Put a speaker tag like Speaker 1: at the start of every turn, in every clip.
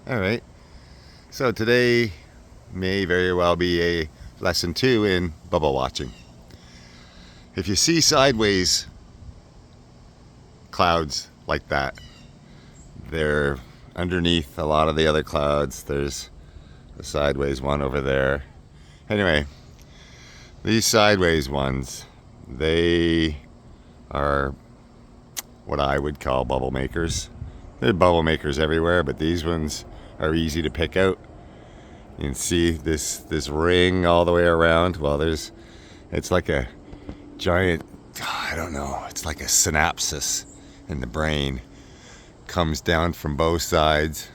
Speaker 1: All right. So today may very well be a lesson 2 in bubble watching. If you see sideways clouds like that, they're underneath a lot of the other clouds. There's a sideways one over there. Anyway, these sideways ones, they are what I would call bubble makers. There are bubble makers everywhere, but these ones are easy to pick out. You can see this ring all the way around. Well, it's like a giant, I don't know, it's like a synapses in the brain. Comes down from both sides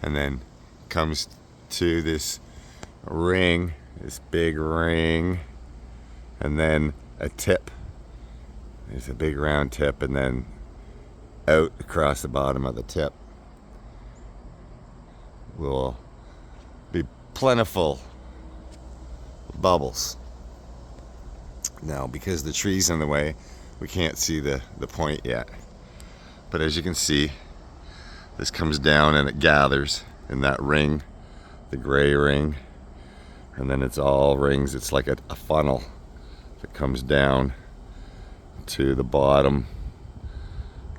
Speaker 1: and then comes to this ring, this big ring, and then a tip. There's a big round tip, and then out across the bottom of the tip will be plentiful bubbles. Now, because the tree's in the way, we can't see the point yet. But as you can see, this comes down and it gathers in that ring, the gray ring, and then it's all rings. It's like a funnel that comes down to the bottom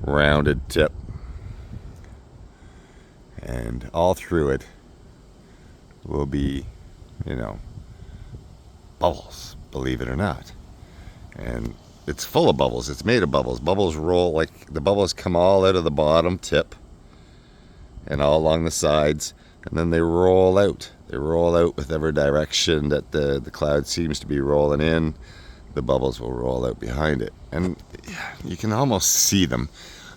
Speaker 1: rounded tip, and all through it will be, bubbles, believe it or not. And it's full of bubbles. It's made of bubbles. Bubbles roll, like the bubbles come all out of the bottom tip and all along the sides, and then they roll out. They roll out with every direction that the cloud seems to be rolling in. The bubbles will roll out behind it, and you can almost see them.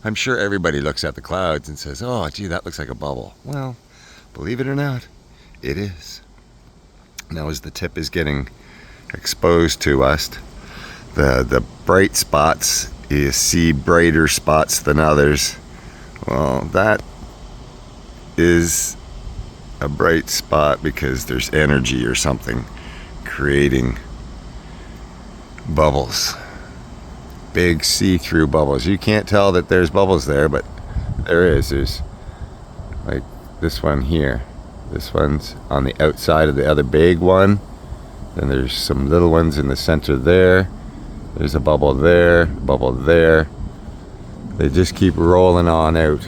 Speaker 1: I'm sure everybody looks at the clouds and says, oh gee, that looks like a bubble. Well, believe it or not, it is. Now as the tip is getting exposed to us, the bright spots, you see brighter spots than others. Well, that is a bright spot because there's energy or something creating bubbles. Big see-through bubbles. You can't tell that there's bubbles there, but there is. There's like this one here. This one's on the outside of the other big one. Then there's some little ones in the center there. There's a bubble there, bubble there. They just keep rolling on out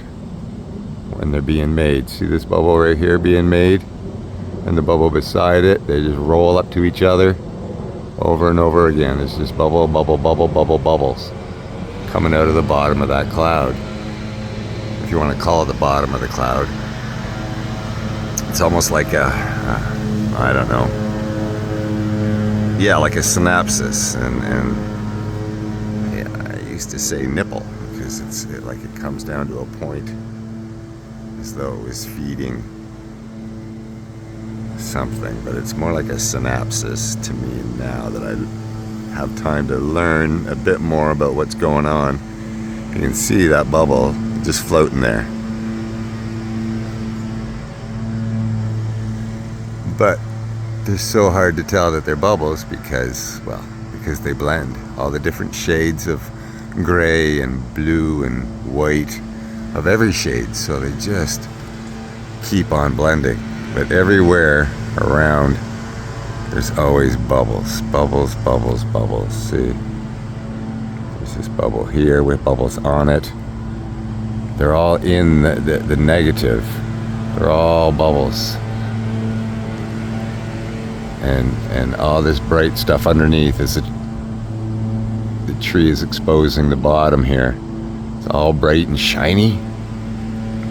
Speaker 1: when they're being made. See this bubble right here being made? And the bubble beside it, they just roll up to each other over and over again. There's just bubble, bubble, bubble, bubble, bubbles coming out of the bottom of that cloud. If you want to call it the bottom of the cloud. It's almost like I don't know. Yeah, like a synapses. And yeah, I used to say nipple because it's like it comes down to a point as though it was feeding something, but it's more like a synapses to me now that I have time to learn a bit more about what's going on. You can see that bubble just floating there. But they're so hard to tell that they're bubbles because they blend. All the different shades of gray and blue and white of every shade, so they just keep on blending. But everywhere around, there's always bubbles. Bubbles, bubbles, bubbles. See? There's this bubble here with bubbles on it. They're all in the negative. They're all bubbles. And all this bright stuff underneath is the tree is exposing the bottom here. It's all bright and shiny.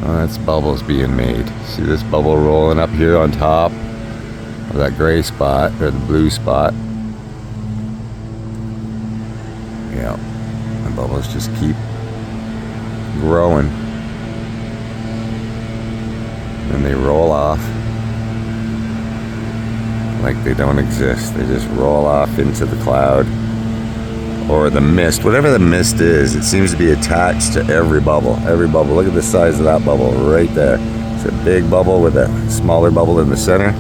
Speaker 1: Oh, that's bubbles being made. See this bubble rolling up here on top of that gray spot, or the blue spot? Yeah, the bubbles just keep growing. And they roll off like they don't exist. They just roll off into the cloud or the mist. Whatever the mist is, it seems to be attached to every bubble. Every bubble. Look at the size of that bubble right there. It's a big bubble with a smaller bubble in the center.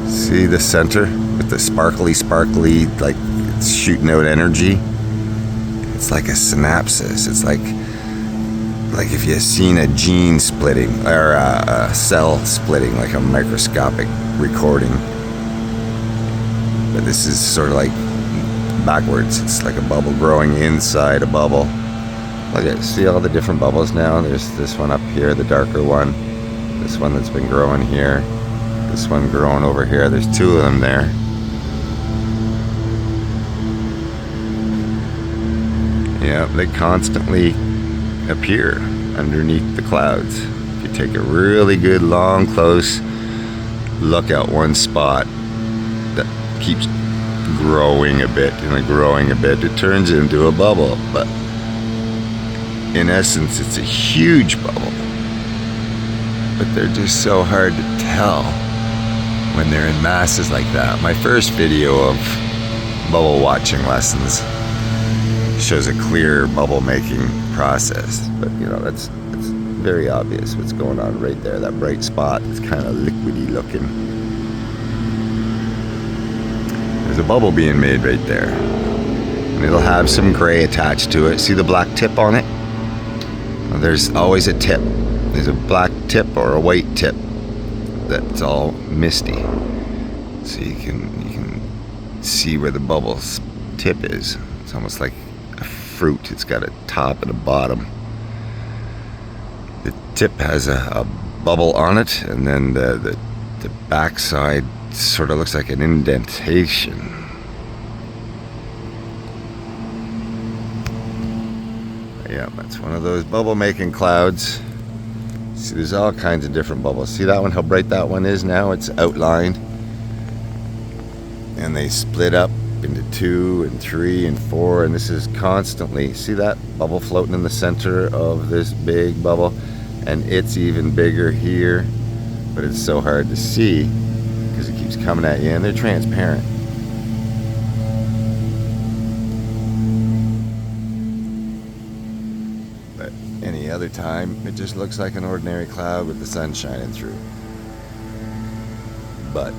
Speaker 1: See the center with the sparkly, like it's shooting out energy? it's like a synapsis. It's like if you've seen a gene splitting or a cell splitting, like a microscopic recording. But this is sort of like backwards. It's like a bubble growing inside a bubble. Look at, see all the different bubbles now? There's this one up here, the darker one. This one that's been growing here. This one growing over here. There's two of them there. Yeah, they constantly appear underneath the clouds. If you take a really good, long, close look at one spot that keeps growing a bit and growing a bit, it turns into a bubble. But in essence, it's a huge bubble. But they're just so hard to tell when they're in masses like that. My first video of bubble watching lessons shows a clear bubble making process, but you know, it's very obvious what's going on right there. That bright spot is kind of liquidy looking. There's a bubble being made right there, and it'll have some gray attached to it. See the black tip on it? Well, there's always a tip. There's a black tip or a white tip that's all misty, so you can see where the bubble's tip is. It's almost like a fruit. It's got a top and a bottom. The tip has a bubble on it, and then the backside sort of looks like an indentation. Yeah, that's one of those bubble making clouds. See, there's all kinds of different bubbles. See that one, how bright that one is now? It's outlined. And they split up into 2 and 3 and 4, and this is constantly, see that bubble floating in the center of this big bubble, and it's even bigger here, but it's so hard to see because it keeps coming at you, and they're transparent. But any other time it just looks like an ordinary cloud with the sun shining through. But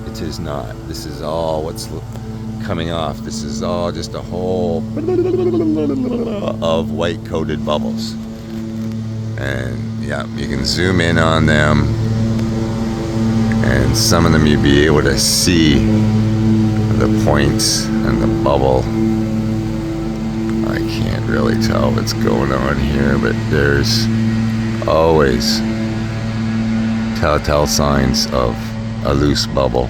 Speaker 1: it is not. This is all what's coming off. This is all just a whole of white coated bubbles. And yeah, you can zoom in on them, and some of them you'll be able to see the points and the bubble. I can't really tell what's going on here, but there's always telltale signs of a loose bubble.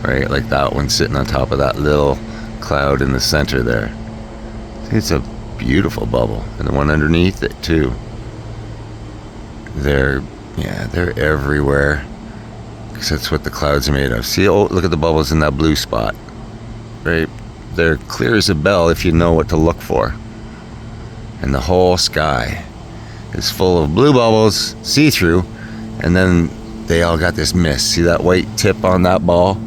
Speaker 1: Right, like that one sitting on top of that little cloud in the center there. It's a beautiful bubble, and the one underneath it too. They're everywhere, because that's what the clouds are made of. See, oh, look at the bubbles in that blue spot. Right, they're clear as a bell if you know what to look for. And the whole sky is full of blue bubbles, see-through, and then they all got this mist. See that white tip on that ball?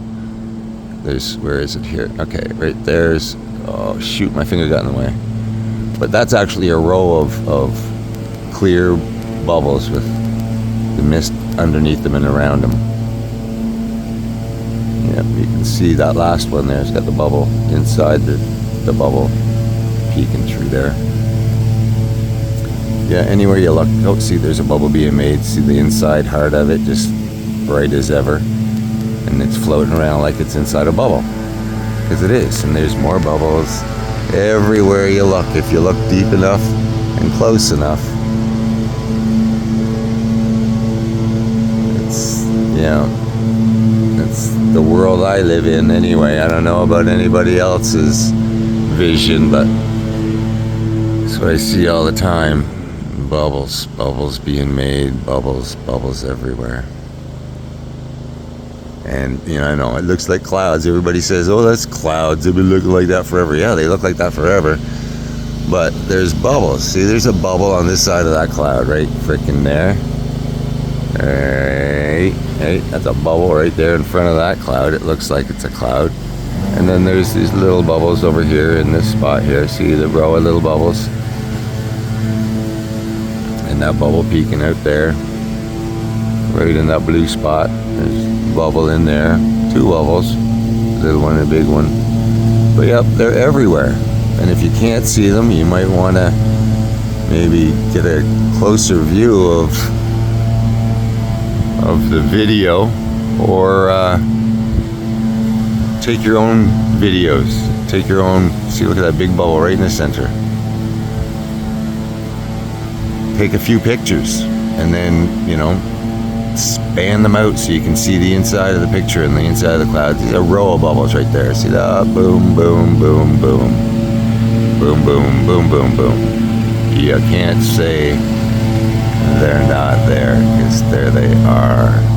Speaker 1: There's, where is it here? Okay, right there's, oh shoot, my finger got in the way. But that's actually a row of clear bubbles with the mist underneath them and around them. Yeah, you can see that last one there. It's got the bubble inside the bubble peeking through there. Yeah, anywhere you look, oh, see there's a bubble being made. See the inside heart of it, just bright as ever. And it's floating around like it's inside a bubble, because it is. And there's more bubbles everywhere you look, if you look deep enough and close enough. It's the world I live in anyway. I don't know about anybody else's vision, but that's what I see all the time. Bubbles being made, bubbles everywhere. And, you know, I know it looks like clouds. Everybody says, oh, that's clouds. They've been looking like that forever. Yeah, they look like that forever. But there's bubbles. See, there's a bubble on this side of that cloud, right freaking there. Hey, that's a bubble right there in front of that cloud. It looks like it's a cloud. And then there's these little bubbles over here in this spot here. See the row of little bubbles? And that bubble peeking out there, right in that blue spot. There's a bubble in there, 2 bubbles, a little one and a big one. But yep, they're everywhere. And if you can't see them, you might want to maybe get a closer view of the video, or take your own videos. Take your own. See, look at that big bubble right in the center. Take a few pictures, and then, you know, span them out so you can see the inside of the picture and the inside of the cloud. There's a row of bubbles right there. See that? Boom, boom, boom, boom. Boom, boom, boom, boom, boom. You can't say they're not there, because there they are.